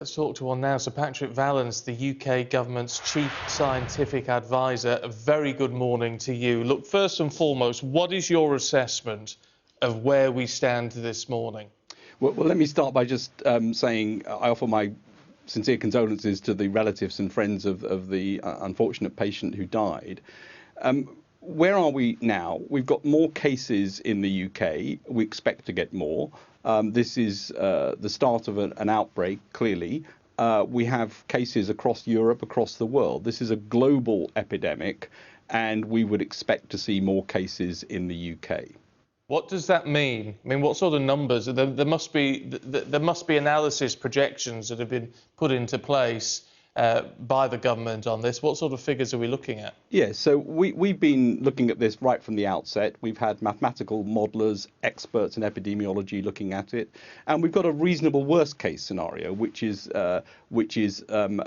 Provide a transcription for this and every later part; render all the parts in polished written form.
Let's talk to one now. Sir Patrick Vallance, the UK government's chief scientific advisor. A very good morning to you. Look, first and foremost, what is your assessment of where we stand this morning? Well, let me start by just saying I offer my sincere condolences to the relatives and friends of the unfortunate patient who died. Where are we now? We've got more cases in the UK. We expect to get more. This is the start of an outbreak, clearly. We have cases across Europe, across the world. This is a global epidemic, and we would expect to see more cases in the UK. What does that mean? I mean, what sort of numbers? There must be analysis projections that have been put into place by the government on this. What sort of figures are we looking at? Yeah, so we've been looking at this right from the outset. We've had mathematical modelers, experts in epidemiology looking at it, and we've got a reasonable worst case scenario, which is looking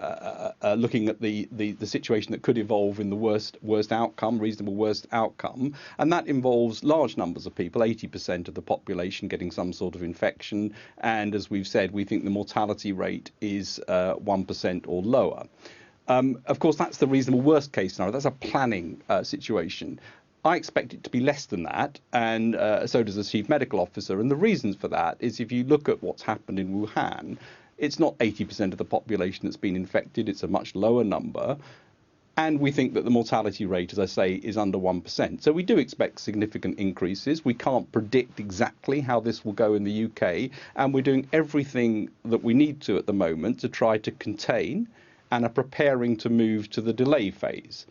at the situation that could evolve in the worst outcome, reasonable worst outcome, and that involves large numbers of people, 80% of the population getting some sort of infection, and as we've said, we think the mortality rate is 1% or lower. Of course, that's the reasonable worst case scenario. That's a planning situation. I expect it to be less than that, and so does the chief medical officer. And the reasons for that is if you look at what's happened in Wuhan, it's not 80% of the population that's been infected. It's a much lower number. And we think that the mortality rate, as I say, is under 1%. So we do expect significant increases. We can't predict exactly how this will go in the UK. And we're doing everything that we need to at the moment to try to contain and are preparing to move to the delay phase.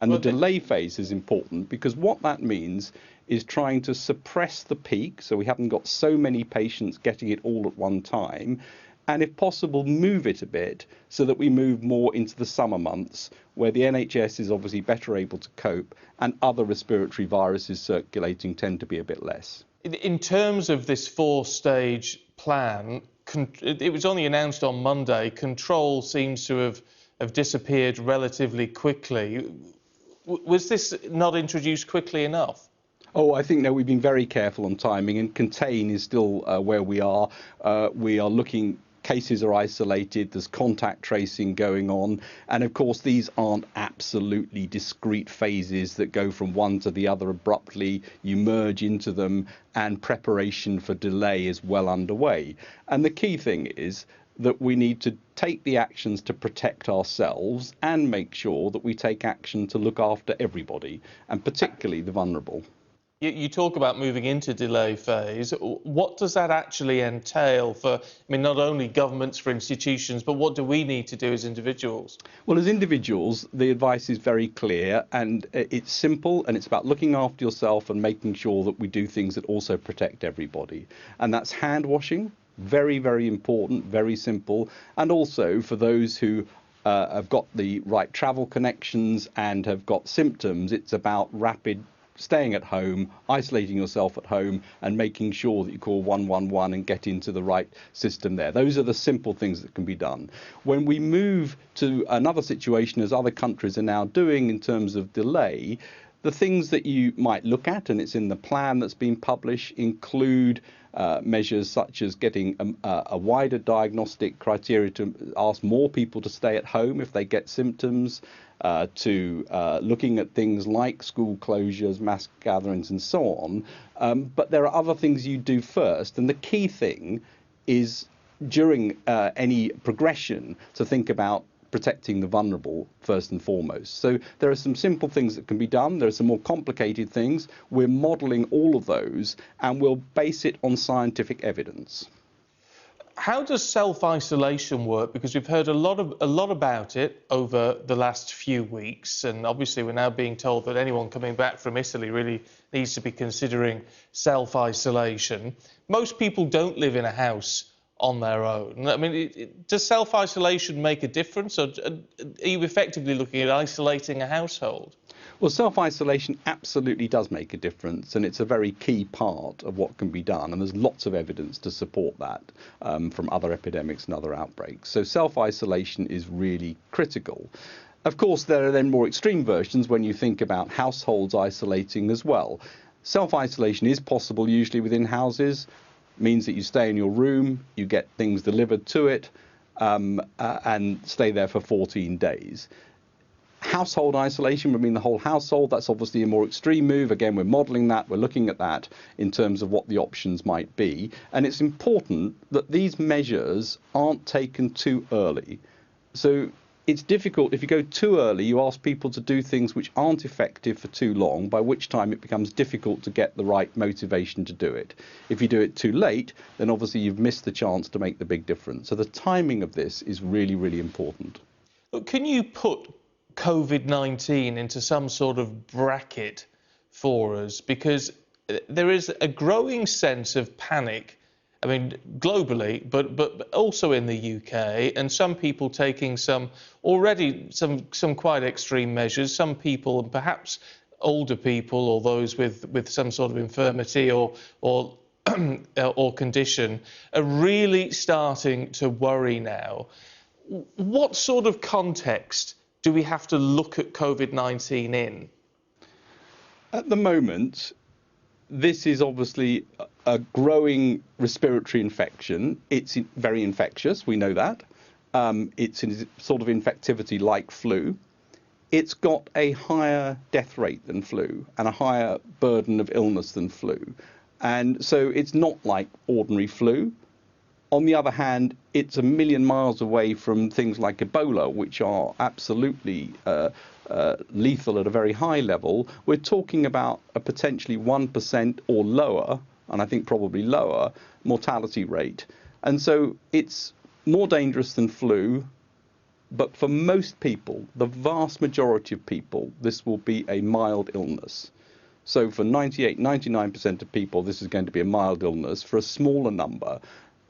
And the delay phase is important because what that means is trying to suppress the peak, so we haven't got so many patients getting it all at one time, and if possible move it a bit so that we move more into the summer months where the NHS is obviously better able to cope and other respiratory viruses circulating tend to be a bit less. In terms of this four-stage plan, it was only announced on Monday. Control seems to have disappeared relatively quickly. Was this not introduced quickly enough? Oh, I think, no, we've been very careful on timing, and contain is still where we are. We are looking, cases are isolated, there's contact tracing going on, and of course these aren't absolutely discrete phases that go from one to the other abruptly. You merge into them, and preparation for delay is well underway. And the key thing is that we need to take the actions to protect ourselves and make sure that we take action to look after everybody, and particularly the vulnerable. You talk about moving into delay phase. What does that actually entail for, I mean, not only governments, for institutions, but what do we need to do as individuals? Well, as individuals, the advice is very clear, and it's simple, and it's about looking after yourself and making sure that we do things that also protect everybody. And that's hand washing, very, very important, very simple. And also for those who have got the right travel connections and have got symptoms, it's about rapid staying at home, isolating yourself at home, and making sure that you call 111 and get into the right system there. Those are the simple things that can be done. When we move to another situation, as other countries are now doing in terms of delay, the things that you might look at, and it's in the plan that's been published, include measures such as getting a wider diagnostic criteria to ask more people to stay at home if they get symptoms, to looking at things like school closures, mass gatherings and so on. But there are other things you do first, and the key thing is during any progression to think about protecting the vulnerable first and foremost. So there are some simple things that can be done. There are some more complicated things. We're modelling all of those, and we'll base it on scientific evidence. How does self-isolation work? Because we've heard a lot about it over the last few weeks, and obviously we're now being told that anyone coming back from Italy really needs to be considering self-isolation. Most people don't live in a house on their own. I mean, does self-isolation make a difference, or are you effectively looking at isolating a household? Well, self-isolation absolutely does make a difference, and it's a very key part of what can be done, and there's lots of evidence to support that from other epidemics and other outbreaks. So self-isolation is really critical. Of course, there are then more extreme versions when you think about households isolating as well. Self-isolation is possible usually within houses, means that you stay in your room, you get things delivered to it, and stay there for 14 days. Household isolation would mean the whole household. That's obviously a more extreme move. Again, we're modelling that. We're looking at that in terms of what the options might be. And it's important that these measures aren't taken too early. So it's difficult. If you go too early, you ask people to do things which aren't effective for too long, by which time it becomes difficult to get the right motivation to do it. If you do it too late, then obviously you've missed the chance to make the big difference. So the timing of this is really, really important. But can you put COVID-19 into some sort of bracket for us? Because there is a growing sense of panic, I mean, globally, but also in the UK, and some people taking some quite extreme measures. Some people, and perhaps older people or those with some sort of infirmity or or condition, are really starting to worry now. What sort of context do we have to look at COVID-19 in? At the moment, this is obviously a growing respiratory infection. It's very infectious, we know that. It's in sort of infectivity like flu. It's got a higher death rate than flu and a higher burden of illness than flu. And so it's not like ordinary flu. On the other hand, it's a million miles away from things like Ebola, which are absolutely lethal at a very high level. We're talking about a potentially 1% or lower, and I think probably lower, mortality rate. And so it's more dangerous than flu, but for most people, the vast majority of people, this will be a mild illness. So for 98, 99% of people, this is going to be a mild illness. For a smaller number,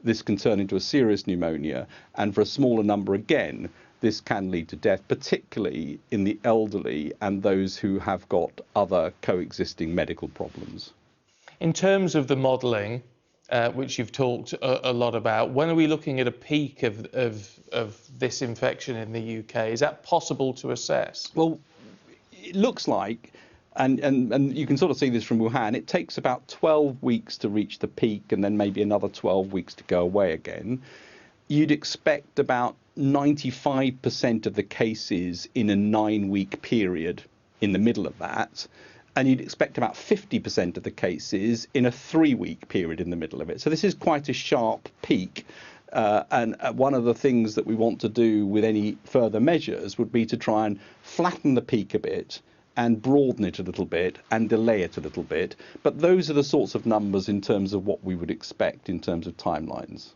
this can turn into a serious pneumonia, and for a smaller number again, this can lead to death, particularly in the elderly and those who have got other coexisting medical problems. In terms of the modelling, which you've talked a lot about, when are we looking at a peak of this infection in the UK? Is that possible to assess? Well, it looks like, and you can sort of see this from Wuhan, it takes about 12 weeks to reach the peak and then maybe another 12 weeks to go away again. You'd expect about 95% of the cases in a 9-week period in the middle of that. And you'd expect about 50% of the cases in a 3-week period in the middle of it. So this is quite a sharp peak. And one of the things that we want to do with any further measures would be to try and flatten the peak a bit and broaden it a little bit and delay it a little bit. But those are the sorts of numbers in terms of what we would expect in terms of timelines.